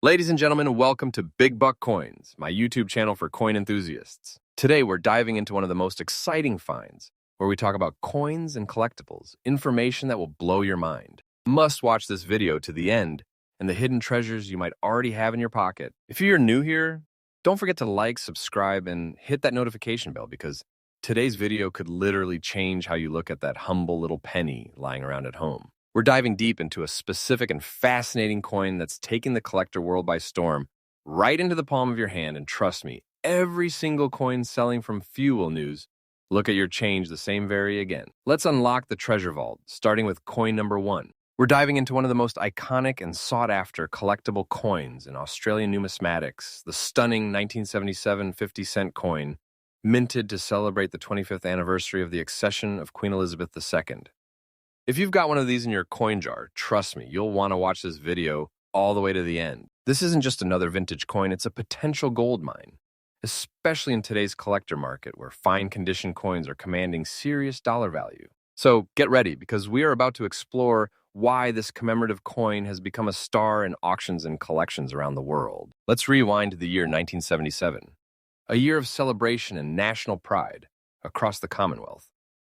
Ladies and gentlemen, welcome to Big Buck Coins, my YouTube channel for coin enthusiasts. Today, we're diving into one of the most exciting finds, where we talk about coins and collectibles, information that will blow your mind. Must watch this video to the end and the hidden treasures you might already have in your pocket. If you're new here, don't forget to like, subscribe, and hit that notification bell because today's video could literally change how you look at that humble little penny lying around at home. We're diving deep into a specific and fascinating coin that's taking the collector world by storm, right into the palm of your hand, and trust me, every single coin selling from Fuel News, look at your change the same vary again. Let's unlock the treasure vault, starting with coin number 1. We're diving into one of the most iconic and sought-after collectible coins in Australian numismatics, the stunning 1977 50-cent coin, minted to celebrate the 25th anniversary of the accession of Queen Elizabeth II. If you've got one of these in your coin jar, trust me, you'll want to watch this video all the way to the end. This isn't just another vintage coin, it's a potential gold mine, especially in today's collector market where fine condition coins are commanding serious dollar value. So get ready because we are about to explore why this commemorative coin has become a star in auctions and collections around the world. Let's rewind to the year 1977, a year of celebration and national pride across the Commonwealth,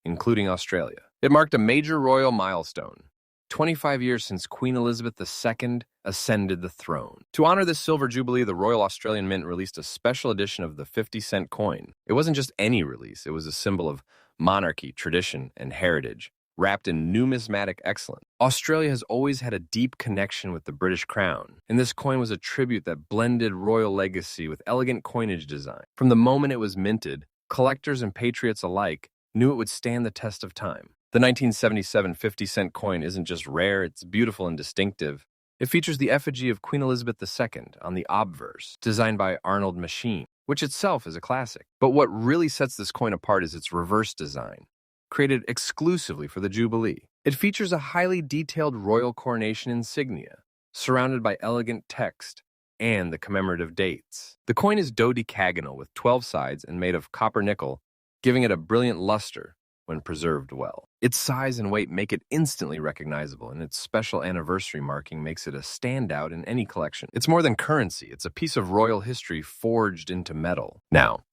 including Australia. It marked a major royal milestone, 25 years since Queen Elizabeth II ascended the throne. To honor this silver jubilee, the Royal Australian Mint released a special edition of the 50-cent coin. It wasn't just any release, it was a symbol of monarchy, tradition, and heritage, wrapped in numismatic excellence. Australia has always had a deep connection with the British Crown, and this coin was a tribute that blended royal legacy with elegant coinage design. From the moment it was minted, collectors and patriots alike knew it would stand the test of time. The 1977 50-cent coin isn't just rare, it's beautiful and distinctive. It features the effigy of Queen Elizabeth II on the obverse, designed by Arnold Machine, which itself is a classic. But what really sets this coin apart is its reverse design, created exclusively for the Jubilee. It features a highly detailed royal coronation insignia, surrounded by elegant text and the commemorative dates. The coin is dodecagonal with 12 sides and made of copper nickel, giving it a brilliant luster when preserved well. Its size and weight make it instantly recognizable, and its special anniversary marking makes it a standout in any collection. It's more than currency, it's a piece of royal history forged into metal. Now,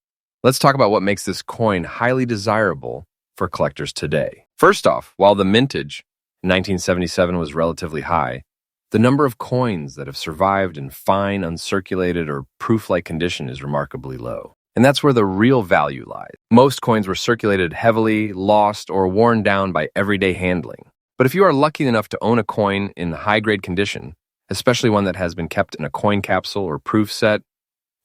let's talk about what makes this coin highly desirable for collectors today. First off, while the mintage in 1977 was relatively high, the number of coins that have survived in fine, uncirculated, or proof-like condition is remarkably low. And that's where the real value lies. Most coins were circulated heavily, lost, or worn down by everyday handling. But if you are lucky enough to own a coin in high-grade condition, especially one that has been kept in a coin capsule or proof set,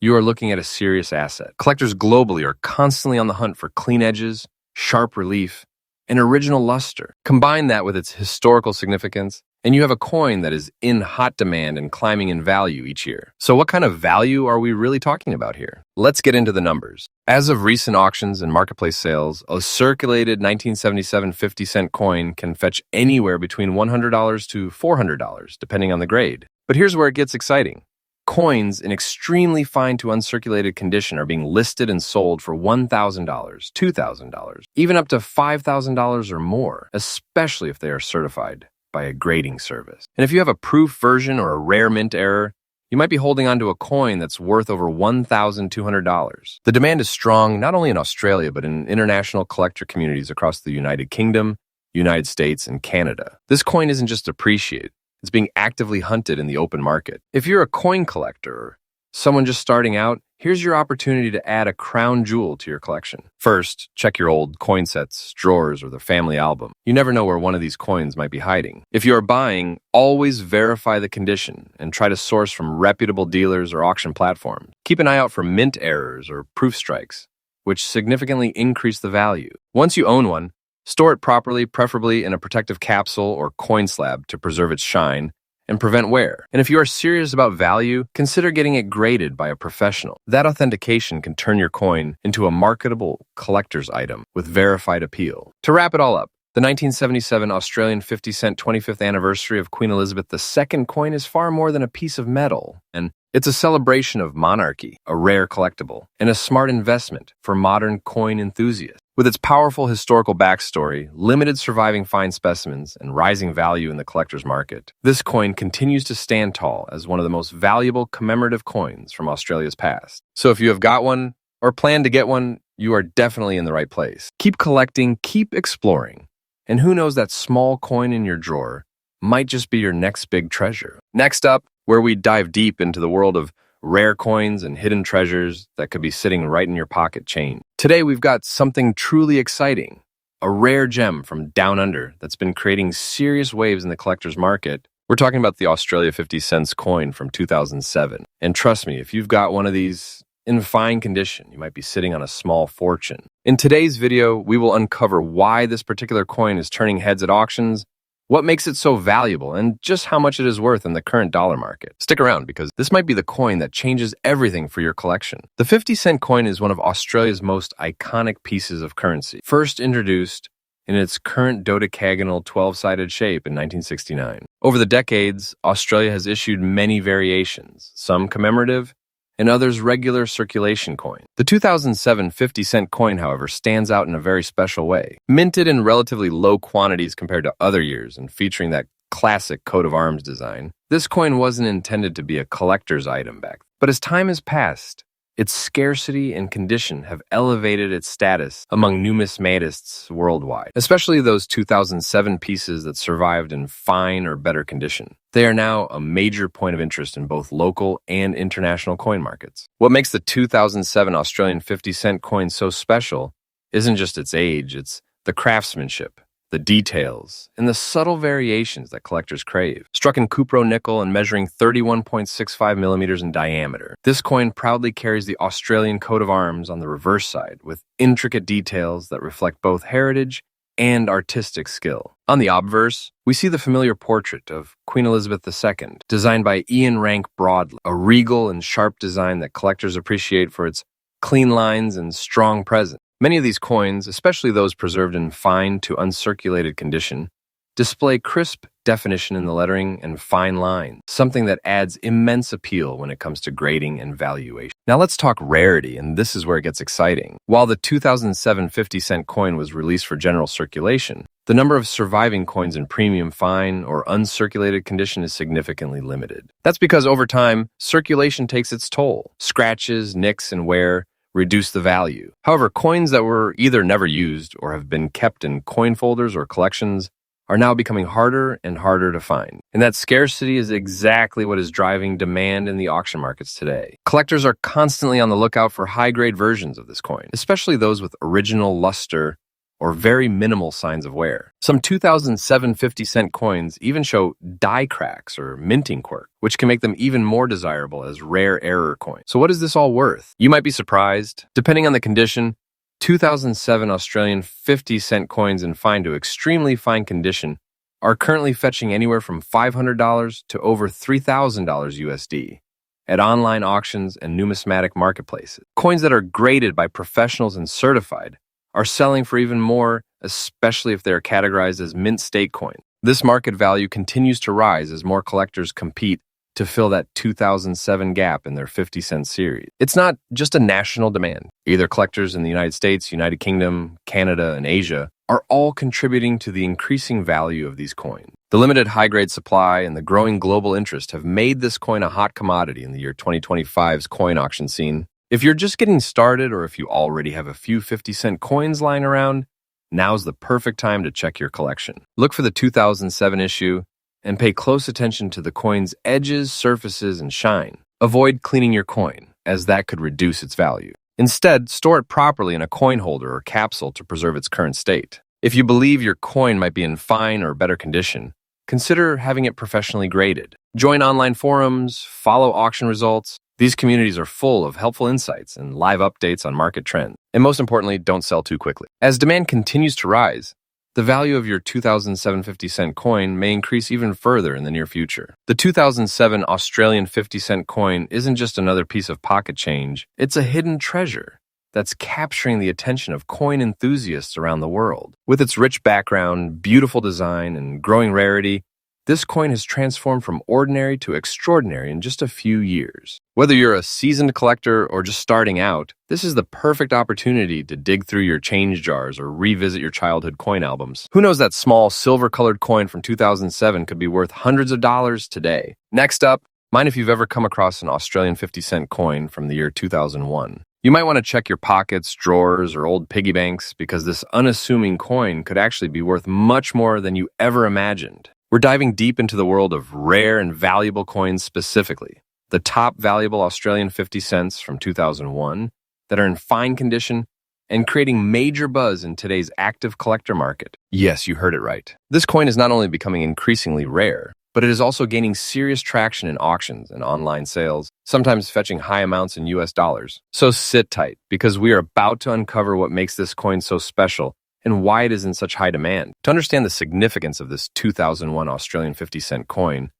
you are looking at a serious asset. Collectors globally are constantly on the hunt for clean edges, sharp relief, and original luster. Combine that with its historical significance, and you have a coin that is in hot demand and climbing in value each year. So what kind of value are we really talking about here? Let's get into the numbers. As of recent auctions and marketplace sales, a circulated 1977 50-cent coin can fetch anywhere between $100 to $400, depending on the grade. But here's where it gets exciting. Coins in extremely fine to uncirculated condition are being listed and sold for $1,000, $2,000, even up to $5,000 or more, especially if they are certified by a grading service. And if you have a proof version or a rare mint error, you might be holding onto a coin that's worth over $1,200. The demand is strong not only in Australia, but in international collector communities across the United Kingdom, United States, and Canada. This coin isn't just appreciated, it's being actively hunted in the open market. If you're a coin collector or someone just starting out, here's your opportunity to add a crown jewel to your collection. First, check your old coin sets, drawers, or the family album. You never know where one of these coins might be hiding. If you are buying, always verify the condition and try to source from reputable dealers or auction platforms. Keep an eye out for mint errors or proof strikes, which significantly increase the value. Once you own one, store it properly, preferably in a protective capsule or coin slab to preserve its shine and prevent wear. And if you are serious about value, consider getting it graded by a professional. That authentication can turn your coin into a marketable collector's item with verified appeal. To wrap it all up, the 1977 Australian 50-cent 25th anniversary of Queen Elizabeth II coin is far more than a piece of metal, and It's a celebration of monarchy, a rare collectible, and a smart investment for modern coin enthusiasts. With its powerful historical backstory, limited surviving fine specimens, and rising value in the collector's market, this coin continues to stand tall as one of the most valuable commemorative coins from Australia's past. So if you have got one or plan to get one, you are definitely in the right place. Keep collecting, keep exploring, and who knows, that small coin in your drawer might just be your next big treasure. Next up, where we dive deep into the world of rare coins and hidden treasures that could be sitting right in your pocket chain. Today, we've got something truly exciting, a rare gem from down under that's been creating serious waves in the collector's market. We're talking about the Australia 50 cents coin from 2007. And trust me, if you've got one of these in fine condition, you might be sitting on a small fortune. In today's video, we will uncover why this particular coin is turning heads at auctions, what makes it so valuable, and just how much it is worth in the current dollar market. Stick around, because this might be the coin that changes everything for your collection. The 50-cent coin is one of Australia's most iconic pieces of currency, first introduced in its current dodecagonal 12-sided shape in 1969. Over the decades, Australia has issued many variations, some commemorative and others regular circulation coin. The 2007 50-cent coin, however, stands out in a very special way. Minted in relatively low quantities compared to other years and featuring that classic coat of arms design, this coin wasn't intended to be a collector's item back then. But as time has passed, its scarcity and condition have elevated its status among numismatists worldwide, especially those 2007 pieces that survived in fine or better condition. They are now a major point of interest in both local and international coin markets. What makes the 2007 Australian 50-cent coin so special isn't just its age, it's the craftsmanship, the details, and the subtle variations that collectors crave. Struck in cupro nickel and measuring 31.65 millimeters in diameter, this coin proudly carries the Australian coat of arms on the reverse side, with intricate details that reflect both heritage and artistic skill. On the obverse, we see the familiar portrait of Queen Elizabeth II, designed by Ian Rank Broadley, a regal and sharp design that collectors appreciate for its clean lines and strong presence. Many of these coins, especially those preserved in fine to uncirculated condition, display crisp definition in the lettering and fine lines, something that adds immense appeal when it comes to grading and valuation. Now let's talk rarity, and this is where it gets exciting. While the 2007 50-cent coin was released for general circulation, the number of surviving coins in premium fine or uncirculated condition is significantly limited. That's because over time, circulation takes its toll. Scratches, nicks, and wear reduce the value. However, coins that were either never used or have been kept in coin folders or collections are now becoming harder and harder to find. And that scarcity is exactly what is driving demand in the auction markets today. Collectors are constantly on the lookout for high-grade versions of this coin, especially those with original luster or very minimal signs of wear. Some 2007 50-cent coins even show die cracks or minting quirk, which can make them even more desirable as rare error coins. So what is this all worth? You might be surprised. Depending on the condition, 2007 Australian 50-cent coins in fine to extremely fine condition are currently fetching anywhere from $500 to over $3,000 USD at online auctions and numismatic marketplaces. Coins that are graded by professionals and certified are selling for even more, especially if they are categorized as mint state coins. This market value continues to rise as more collectors compete to fill that 2007 gap in their 50-cent series. It's not just a national demand. Either collectors in the United States, United Kingdom, Canada, and Asia are all contributing to the increasing value of these coins. The limited high-grade supply and the growing global interest have made this coin a hot commodity in the year 2025's coin auction scene. If you're just getting started, or if you already have a few 50-cent coins lying around, now's the perfect time to check your collection. Look for the 2007 issue and pay close attention to the coin's edges, surfaces, and shine. Avoid cleaning your coin, as that could reduce its value. Instead, store it properly in a coin holder or capsule to preserve its current state. If you believe your coin might be in fine or better condition, consider having it professionally graded. Join online forums, follow auction results. These communities are full of helpful insights and live updates on market trends. And most importantly, don't sell too quickly. As demand continues to rise, the value of your 2007 50-cent coin may increase even further in the near future. The 2007 Australian 50-cent coin isn't just another piece of pocket change, it's a hidden treasure that's capturing the attention of coin enthusiasts around the world. With its rich background, beautiful design, and growing rarity, This coin has transformed from ordinary to extraordinary in just a few years. Whether you're a seasoned collector or just starting out, this is the perfect opportunity to dig through your change jars or revisit your childhood coin albums. Who knows, that small silver-colored coin from 2007 could be worth hundreds of dollars today. Next up, mind if you've ever come across an Australian 50-cent coin from the year 2001. You might want to check your pockets, drawers, or old piggy banks because this unassuming coin could actually be worth much more than you ever imagined. We're diving deep into the world of rare and valuable coins specifically, the top valuable Australian 50 cents from 2001 that are in fine condition and creating major buzz in today's active collector market. Yes, you heard it right. This coin is not only becoming increasingly rare, but it is also gaining serious traction in auctions and online sales, sometimes fetching high amounts in US dollars. So sit tight, because we are about to uncover what makes this coin so special and why it is in such high demand. To understand the significance of this 2001 Australian 50-cent coin,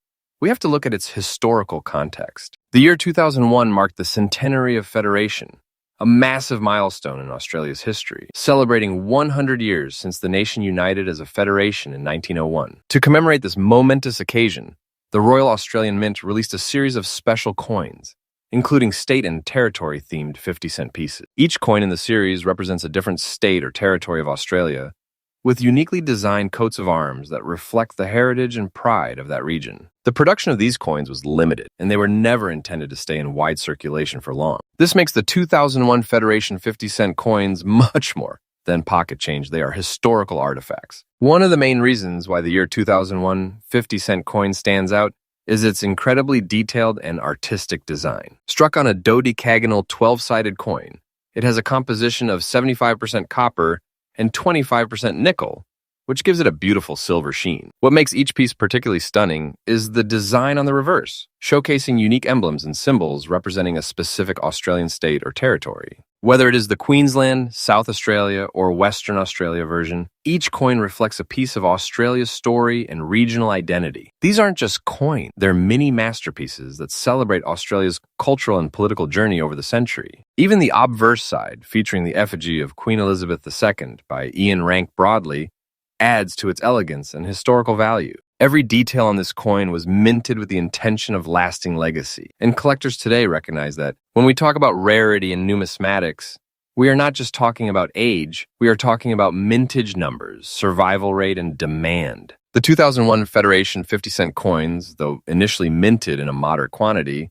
we have to look at its historical context. The year 2001 marked the centenary of Federation, a massive milestone in Australia's history, celebrating 100 years since the nation united as a federation in 1901. To commemorate this momentous occasion, the Royal Australian Mint released a series of special coins, including state and territory-themed 50-cent pieces. Each coin in the series represents a different state or territory of Australia, with uniquely designed coats of arms that reflect the heritage and pride of that region. The production of these coins was limited, and they were never intended to stay in wide circulation for long. This makes the 2001 Federation 50-cent coins much more than pocket change. They are historical artifacts. One of the main reasons why the year 2001 50-cent coin stands out is its incredibly detailed and artistic design. Struck on a dodecagonal 12-sided coin, it has a composition of 75% copper and 25% nickel, which gives it a beautiful silver sheen. What makes each piece particularly stunning is the design on the reverse, showcasing unique emblems and symbols representing a specific Australian state or territory. Whether it is the Queensland, South Australia, or Western Australia version, each coin reflects a piece of Australia's story and regional identity. These aren't just coins, they're mini masterpieces that celebrate Australia's cultural and political journey over the century. Even the obverse side, featuring the effigy of Queen Elizabeth II by Ian Rank Broadley, adds to its elegance and historical value. Every detail on this coin was minted with the intention of lasting legacy, and collectors today recognize that when we talk about rarity in numismatics, we are not just talking about age, we are talking about mintage numbers, survival rate, and demand. The 2001 Federation 50-cent coins, though initially minted in a moderate quantity,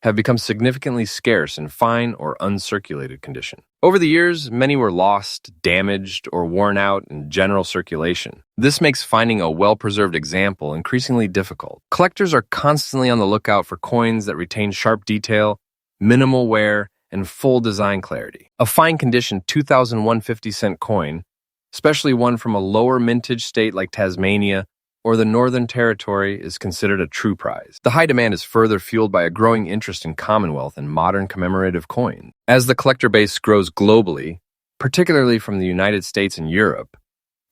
have become significantly scarce in fine or uncirculated condition. Over the years, many were lost, damaged, or worn out in general circulation. This makes finding a well-preserved example increasingly difficult. Collectors are constantly on the lookout for coins that retain sharp detail, minimal wear, and full design clarity. A fine-condition 2001 50-cent coin, especially one from a lower mintage state like Tasmania or the Northern Territory, is considered a true prize. The high demand is further fueled by a growing interest in Commonwealth and modern commemorative coins. As the collector base grows globally, particularly from the United States and Europe,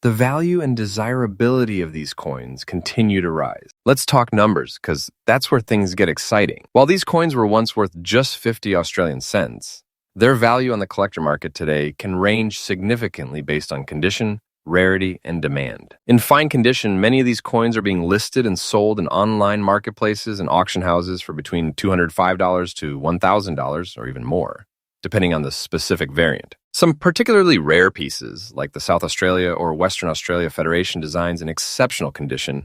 the value and desirability of these coins continue to rise. Let's talk numbers, because that's where things get exciting. While these coins were once worth just 50 Australian cents, their value on the collector market today can range significantly based on condition, rarity, and demand. In fine condition, many of these coins are being listed and sold in online marketplaces and auction houses for between $205 to $1,000 or even more, depending on the specific variant. Some particularly rare pieces, like the South Australia or Western Australia Federation designs in exceptional condition,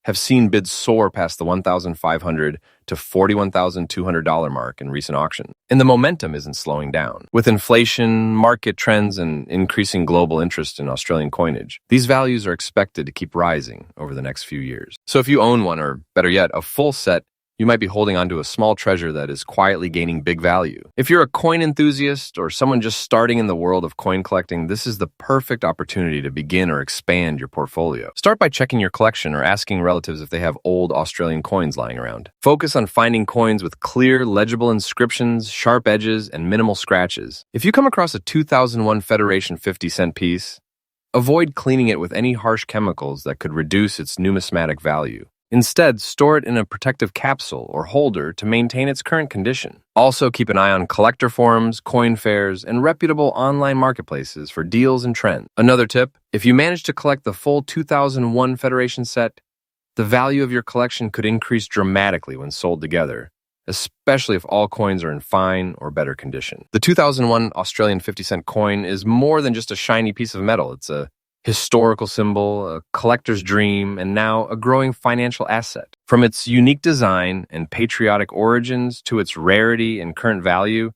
have seen bids soar past the $1,500 to $41,200 mark in recent auctions. And the momentum isn't slowing down. With inflation, market trends, and increasing global interest in Australian coinage, these values are expected to keep rising over the next few years. So if you own one, or better yet, a full set, you might be holding onto a small treasure that is quietly gaining big value. If you're a coin enthusiast or someone just starting in the world of coin collecting, this is the perfect opportunity to begin or expand your portfolio. Start by checking your collection or asking relatives if they have old Australian coins lying around. Focus on finding coins with clear, legible inscriptions, sharp edges, and minimal scratches. If you come across a 2001 Federation 50-cent piece, avoid cleaning it with any harsh chemicals that could reduce its numismatic value. Instead, store it in a protective capsule or holder to maintain its current condition. Also, keep an eye on collector forums, coin fairs, and reputable online marketplaces for deals and trends. Another tip, if you manage to collect the full 2001 Federation set, the value of your collection could increase dramatically when sold together, especially if all coins are in fine or better condition. The 2001 Australian 50-cent coin is more than just a shiny piece of metal. It's a historical symbol, a collector's dream, and now a growing financial asset. From its unique design and patriotic origins to its rarity and current value,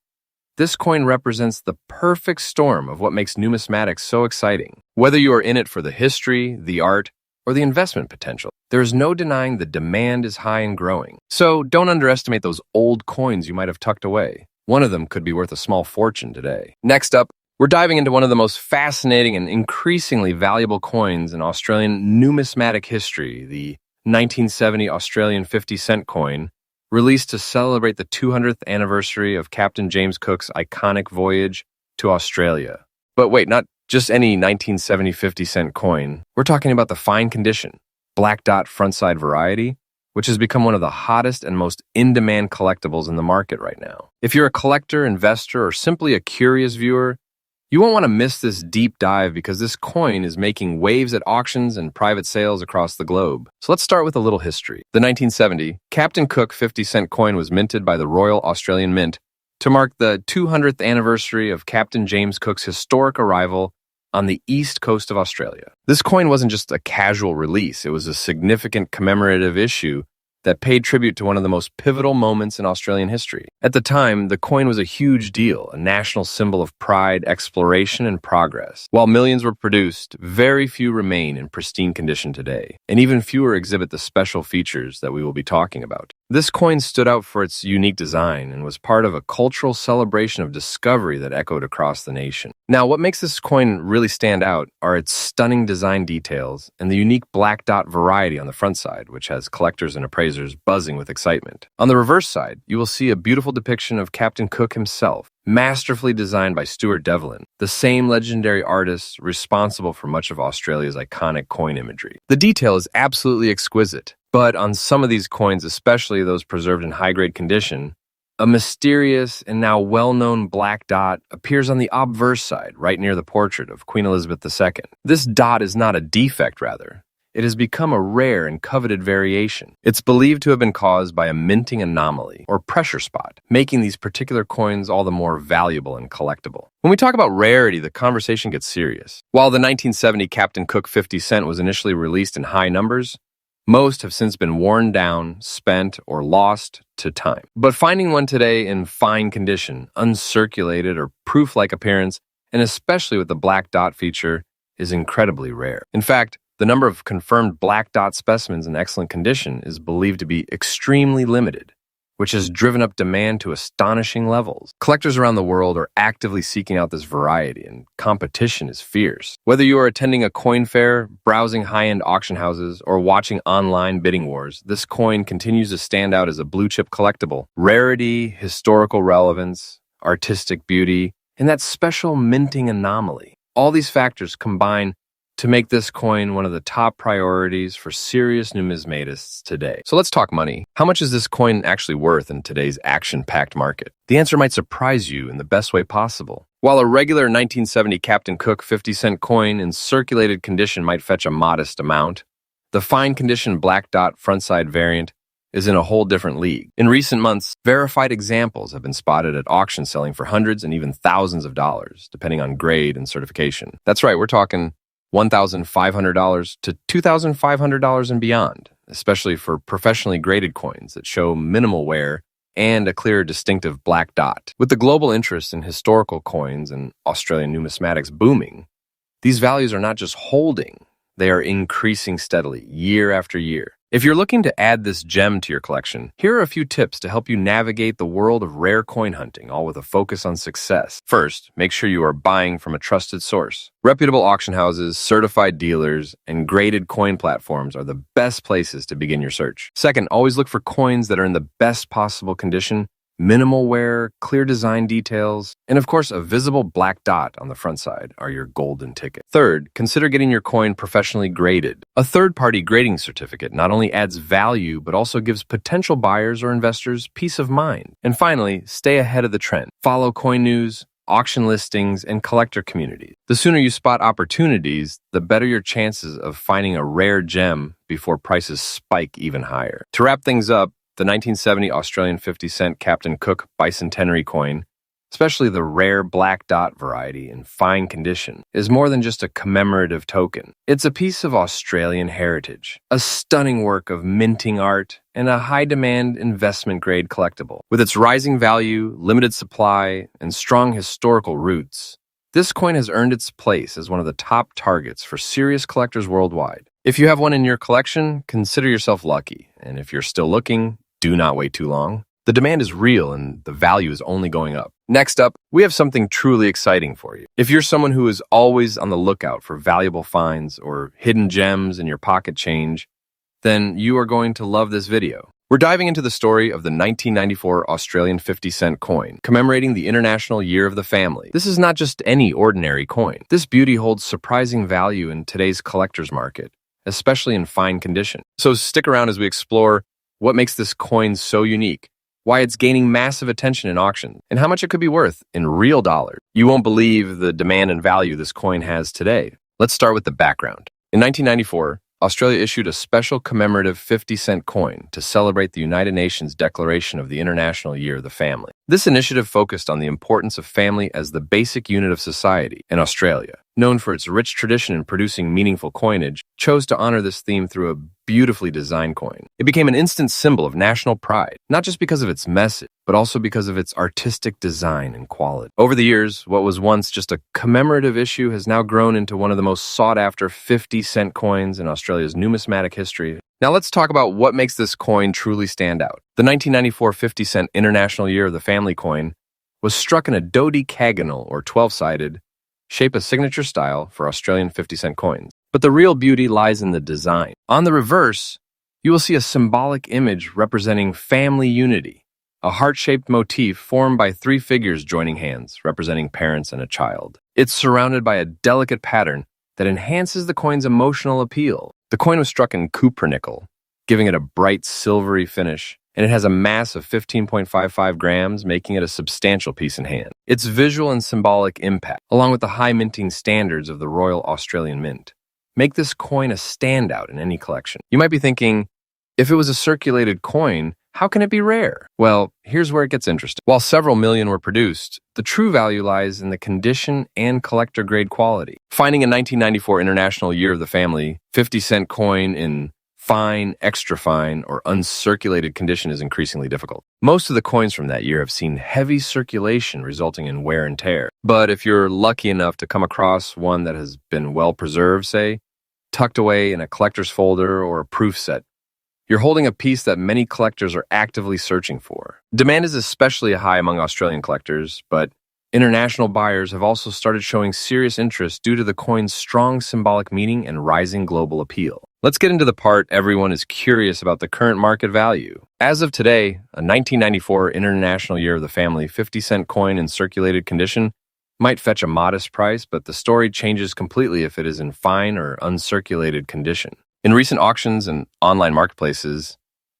this coin represents the perfect storm of what makes numismatics so exciting. Whether you are in it for the history, the art, or the investment potential, there is no denying the demand is high and growing. So don't underestimate those old coins you might have tucked away. One of them could be worth a small fortune today. Next up, we're diving into one of the most fascinating and increasingly valuable coins in Australian numismatic history, the 1970 Australian 50-cent coin, released to celebrate the 200th anniversary of Captain James Cook's iconic voyage to Australia. But wait, not just any 1970 50-cent coin. We're talking about the fine condition, black dot front-side variety, which has become one of the hottest and most in-demand collectibles in the market right now. If you're a collector, investor, or simply a curious viewer, you won't want to miss this deep dive because this coin is making waves at auctions and private sales across the globe. So let's start with a little history. The 1970 Captain Cook 50-cent coin was minted by the Royal Australian Mint to mark the 200th anniversary of Captain James Cook's historic arrival on the east coast of Australia. This coin wasn't just a casual release, it was a significant commemorative issue that paid tribute to one of the most pivotal moments in Australian history. At the time, the coin was a huge deal, a national symbol of pride, exploration, and progress. While millions were produced, very few remain in pristine condition today, and even fewer exhibit the special features that we will be talking about. This coin stood out for its unique design and was part of a cultural celebration of discovery that echoed across the nation. Now, what makes this coin really stand out are its stunning design details and the unique black dot variety on the front side, which has collectors and appraisers buzzing with excitement. On the reverse side, you will see a beautiful depiction of Captain Cook himself, masterfully designed by Stuart Devlin, the same legendary artist responsible for much of Australia's iconic coin imagery. The detail is absolutely exquisite, but on some of these coins, especially those preserved in high-grade condition, a mysterious and now well-known black dot appears on the obverse side, right near the portrait of Queen Elizabeth II. This dot is not a defect, rather. It has become a rare and coveted variation. It's believed to have been caused by a minting anomaly, or pressure spot, making these particular coins all the more valuable and collectible. When we talk about rarity, the conversation gets serious. While the 1970 Captain Cook 50 cent was initially released in high numbers, most have since been worn down, spent, or lost to time. But finding one today in fine condition, uncirculated, or proof-like appearance, and especially with the black dot feature, is incredibly rare. In fact, the number of confirmed black dot specimens in excellent condition is believed to be extremely limited, which has driven up demand to astonishing levels. Collectors around the world are actively seeking out this variety, and competition is fierce. Whether you are attending a coin fair, browsing high-end auction houses, or watching online bidding wars, this coin continues to stand out as a blue-chip collectible. Rarity, historical relevance, artistic beauty, and that special minting anomaly. All these factors combine to make this coin one of the top priorities for serious numismatists today. So let's talk money. How much is this coin actually worth in today's action-packed market? The answer might surprise you in the best way possible. While a regular 1970 Captain Cook 50-cent coin in circulated condition might fetch a modest amount, the fine condition black dot front-side variant is in a whole different league. In recent months, verified examples have been spotted at auctions selling for hundreds and even thousands of dollars, depending on grade and certification. That's right, we're talking $1,500 to $2,500 and beyond, especially for professionally graded coins that show minimal wear and a clear, distinctive black dot. With the global interest in historical coins and Australian numismatics booming, these values are not just holding, they are increasing steadily, year after year. If you're looking to add this gem to your collection, here are a few tips to help you navigate the world of rare coin hunting, all with a focus on success. First, make sure you are buying from a trusted source. Reputable auction houses, certified dealers, and graded coin platforms are the best places to begin your search. Second, always look for coins that are in the best possible condition, minimal wear, clear design details, and of course, a visible black dot on the front side are your golden ticket. Third, consider getting your coin professionally graded. A third-party grading certificate not only adds value, but also gives potential buyers or investors peace of mind. And finally, stay ahead of the trend. Follow coin news, auction listings, and collector communities. The sooner you spot opportunities, the better your chances of finding a rare gem before prices spike even higher. To wrap things up, the 1970 Australian 50-cent Captain Cook bicentenary coin, especially the rare black dot variety in fine condition, is more than just a commemorative token. It's a piece of Australian heritage, a stunning work of minting art, and a high-demand investment-grade collectible. With its rising value, limited supply, and strong historical roots, this coin has earned its place as one of the top targets for serious collectors worldwide. If you have one in your collection, consider yourself lucky, and if you're still looking, do not wait too long. The demand is real and the value is only going up. Next up, we have something truly exciting for you. If you're someone who is always on the lookout for valuable finds or hidden gems in your pocket change, then you are going to love this video. We're diving into the story of the 1994 Australian 50-cent coin, commemorating the International Year of the Family. This is not just any ordinary coin. This beauty holds surprising value in today's collector's market, especially in fine condition. So stick around as we explore what makes this coin so unique, why it's gaining massive attention in auctions, and how much it could be worth in real dollars. You won't believe the demand and value this coin has today. Let's start with the background. In 1994, Australia issued a special commemorative 50-cent coin to celebrate the United Nations Declaration of the International Year of the Family. This initiative focused on the importance of family as the basic unit of society, and Australia, known for its rich tradition in producing meaningful coinage, chose to honor this theme through a beautifully designed coin. It became an instant symbol of national pride, not just because of its message, but also because of its artistic design and quality. Over the years, what was once just a commemorative issue has now grown into one of the most sought-after 50-cent coins in Australia's numismatic history. Now let's talk about what makes this coin truly stand out. The 1994 50-cent International Year of the Family coin was struck in a dodecagonal or 12-sided shape, a signature style for Australian 50-cent coins. But the real beauty lies in the design. On the reverse, you will see a symbolic image representing family unity, a heart-shaped motif formed by three figures joining hands, representing parents and a child. It's surrounded by a delicate pattern that enhances the coin's emotional appeal. The coin was struck in cupronickel, giving it a bright silvery finish, and it has a mass of 15.55 grams, making it a substantial piece in hand. Its visual and symbolic impact, along with the high minting standards of the Royal Australian Mint, make this coin a standout in any collection. You might be thinking, if it was a circulated coin, how can it be rare? Well, here's where it gets interesting. While several million were produced, the true value lies in the condition and collector-grade quality. Finding a 1994 International Year of the Family 50-cent coin in fine, extra fine, or uncirculated condition is increasingly difficult. Most of the coins from that year have seen heavy circulation resulting in wear and tear. But if you're lucky enough to come across one that has been well preserved, say, tucked away in a collector's folder or a proof set, you're holding a piece that many collectors are actively searching for. Demand is especially high among Australian collectors, but international buyers have also started showing serious interest due to the coin's strong symbolic meaning and rising global appeal. Let's get into the part everyone is curious about: the current market value. As of today, a 1994 International Year of the Family 50-cent coin in circulated condition might fetch a modest price, but the story changes completely if it is in fine or uncirculated condition. In recent auctions and online marketplaces,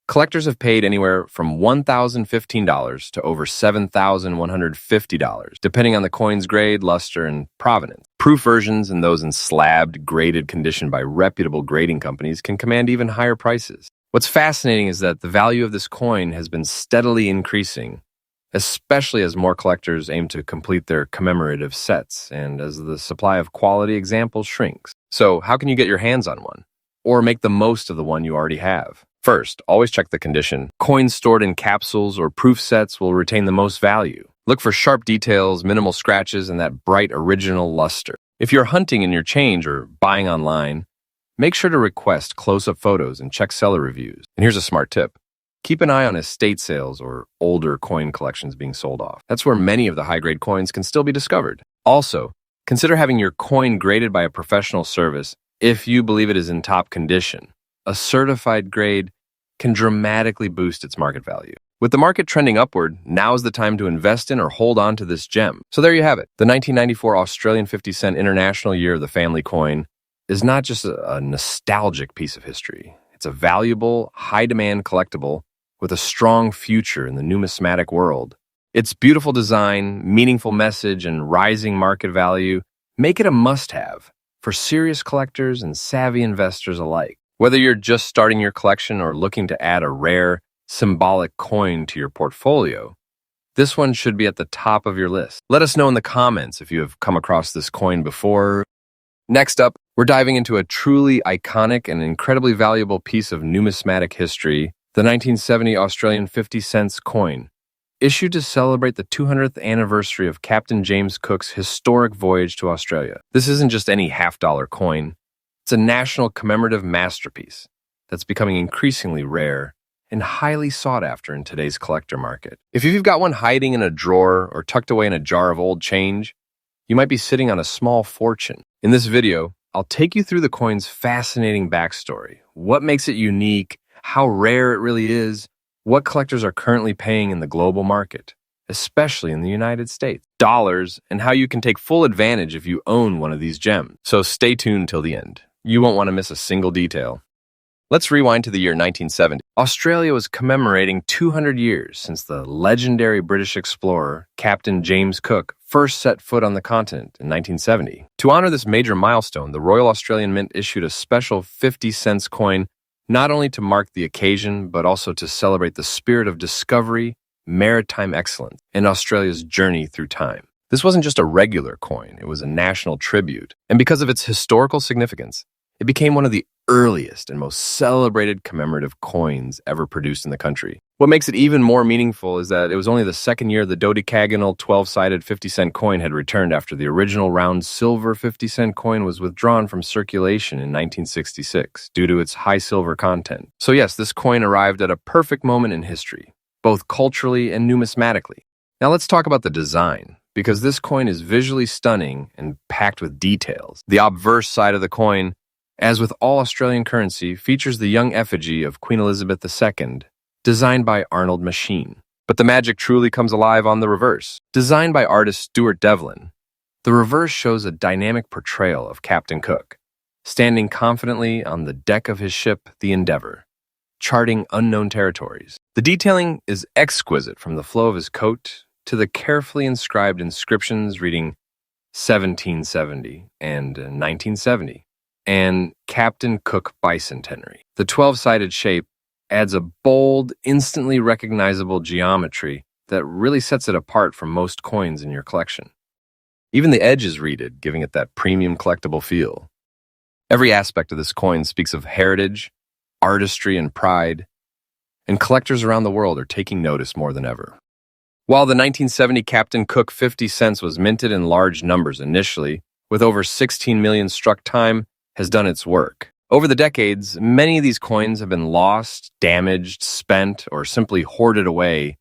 collectors have paid anywhere from $1,015 to over $7,150, depending on the coin's grade, luster, and provenance. Proof versions and those in slabbed, graded condition by reputable grading companies can command even higher prices. What's fascinating is that the value of this coin has been steadily increasing, especially as more collectors aim to complete their commemorative sets and as the supply of quality examples shrinks. So, how can you get your hands on one? Or make the most of the one you already have? First, always check the condition. Coins stored in capsules or proof sets will retain the most value. Look for sharp details, minimal scratches, and that bright original luster. If you're hunting in your change or buying online, make sure to request close-up photos and check seller reviews. And here's a smart tip. Keep an eye on estate sales or older coin collections being sold off. That's where many of the high-grade coins can still be discovered. Also, consider having your coin graded by a professional service if you believe it is in top condition. A certified grade can dramatically boost its market value. With the market trending upward, now is the time to invest in or hold on to this gem. So there you have it. The 1994 Australian 50-cent International Year of the Family coin is not just a nostalgic piece of history. It's a valuable, high-demand collectible with a strong future in the numismatic world. Its beautiful design, meaningful message, and rising market value make it a must-have for serious collectors and savvy investors alike. Whether you're just starting your collection or looking to add a rare, symbolic coin to your portfolio, this one should be at the top of your list. Let us know in the comments if you have come across this coin before. Next up, we're diving into a truly iconic and incredibly valuable piece of numismatic history, the 1970 Australian 50 cents coin, issued to celebrate the 200th anniversary of Captain James Cook's historic voyage to Australia. This isn't just any half-dollar coin. It's a national commemorative masterpiece that's becoming increasingly rare and highly sought after in today's collector market. If you've got one hiding in a drawer or tucked away in a jar of old change, you might be sitting on a small fortune. In this video, I'll take you through the coin's fascinating backstory, what makes it unique, how rare it really is, what collectors are currently paying in the global market, especially in the United States, dollars, and how you can take full advantage if you own one of these gems. So stay tuned till the end. You won't want to miss a single detail. Let's rewind to the year 1970. Australia was commemorating 200 years since the legendary British explorer, Captain James Cook, first set foot on the continent in 1970. To honor this major milestone, the Royal Australian Mint issued a special 50 cents coin, not only to mark the occasion, but also to celebrate the spirit of discovery, maritime excellence, and Australia's journey through time. This wasn't just a regular coin, it was a national tribute. And because of its historical significance, it became one of the earliest and most celebrated commemorative coins ever produced in the country. What makes it even more meaningful is that it was only the second year the dodecagonal 12-sided 50-cent coin had returned after the original round silver 50-cent coin was withdrawn from circulation in 1966 due to its high silver content. So yes, this coin arrived at a perfect moment in history, both culturally and numismatically. Now let's talk about the design, because this coin is visually stunning and packed with details. The obverse side of the coin, as with all Australian currency, features the young effigy of Queen Elizabeth II, designed by Arnold Machine. But the magic truly comes alive on the reverse. Designed by artist Stuart Devlin, the reverse shows a dynamic portrayal of Captain Cook, standing confidently on the deck of his ship, the Endeavour, charting unknown territories. The detailing is exquisite, from the flow of his coat to the carefully inscribed inscriptions reading 1770 and 1970. And Captain Cook Bicentenary. The 12-sided shape adds a bold, instantly recognizable geometry that really sets it apart from most coins in your collection. Even the edge is reeded, giving it that premium collectible feel. Every aspect of this coin speaks of heritage, artistry, and pride, and collectors around the world are taking notice more than ever. While the 1970 Captain Cook 50 cents was minted in large numbers initially, with over 16 million struck time, has done its work. Over the decades, many of these coins have been lost, damaged, spent, or simply hoarded away,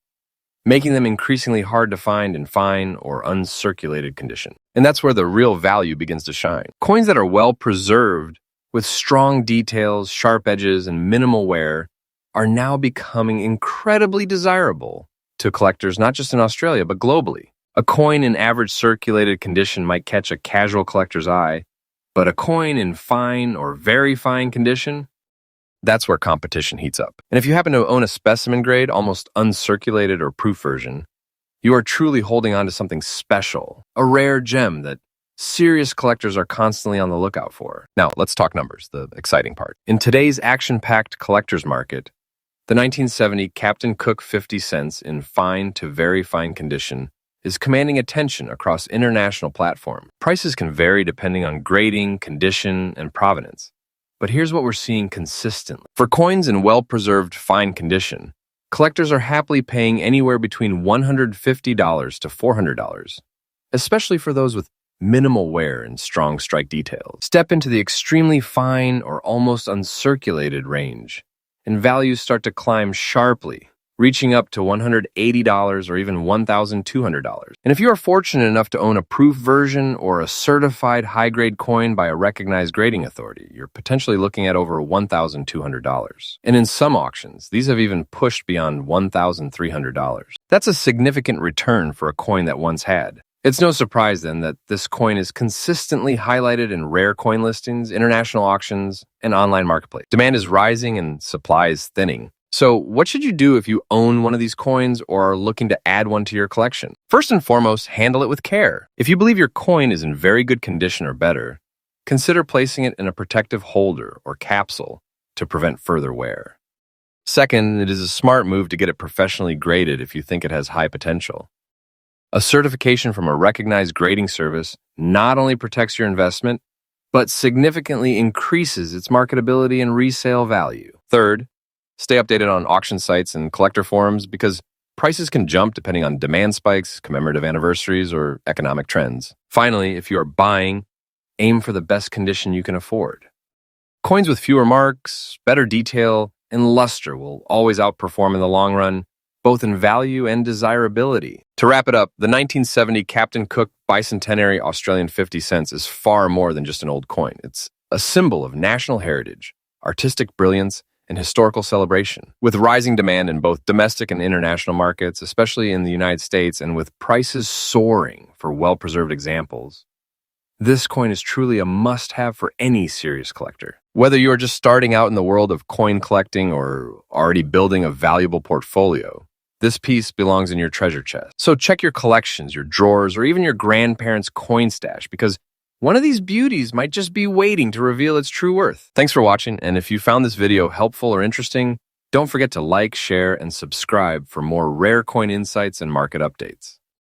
making them increasingly hard to find in fine or uncirculated condition. And that's where the real value begins to shine. Coins that are well preserved, with strong details, sharp edges, and minimal wear, are now becoming incredibly desirable to collectors not just in Australia, but globally. A coin in average circulated condition might catch a casual collector's eye, but a coin in fine or very fine condition, that's where competition heats up. And if you happen to own a specimen grade, almost uncirculated or proof version, you are truly holding on to something special, a rare gem that serious collectors are constantly on the lookout for. Now, let's talk numbers, the exciting part. In today's action-packed collector's market, the 1970 Captain Cook 50 cents in fine to very fine condition is commanding attention across international platforms. Prices can vary depending on grading, condition, and provenance. But here's what we're seeing consistently. For coins in well-preserved fine condition, collectors are happily paying anywhere between $150 to $400, especially for those with minimal wear and strong strike details. Step into the extremely fine or almost uncirculated range, and values start to climb sharply, reaching up to $180 or even $1,200. And if you are fortunate enough to own a proof version or a certified high-grade coin by a recognized grading authority, you're potentially looking at over $1,200. And in some auctions, these have even pushed beyond $1,300. That's a significant return for a coin that once had. It's no surprise, then, that this coin is consistently highlighted in rare coin listings, international auctions, and online marketplace. Demand is rising and supply is thinning. So, what should you do if you own one of these coins or are looking to add one to your collection? First and foremost, handle it with care. If you believe your coin is in very good condition or better, consider placing it in a protective holder or capsule to prevent further wear. Second, it is a smart move to get it professionally graded if you think it has high potential. A certification from a recognized grading service not only protects your investment, but significantly increases its marketability and resale value. Third, stay updated on auction sites and collector forums because prices can jump depending on demand spikes, commemorative anniversaries, or economic trends. Finally, if you are buying, aim for the best condition you can afford. Coins with fewer marks, better detail, and luster will always outperform in the long run, both in value and desirability. To wrap it up, the 1970 Captain Cook bicentenary Australian 50 cents is far more than just an old coin. It's a symbol of national heritage, artistic brilliance, and historical celebration. With rising demand in both domestic and international markets, especially in the United States, and with prices soaring for well-preserved examples, this coin is truly a must-have for any serious collector. Whether you are just starting out in the world of coin collecting or already building a valuable portfolio, this piece belongs in your treasure chest. So check your collections, your drawers, or even your grandparents' coin stash because one of these beauties might just be waiting to reveal its true worth. Thanks for watching, and if you found this video helpful or interesting, don't forget to like, share, and subscribe for more rare coin insights and market updates.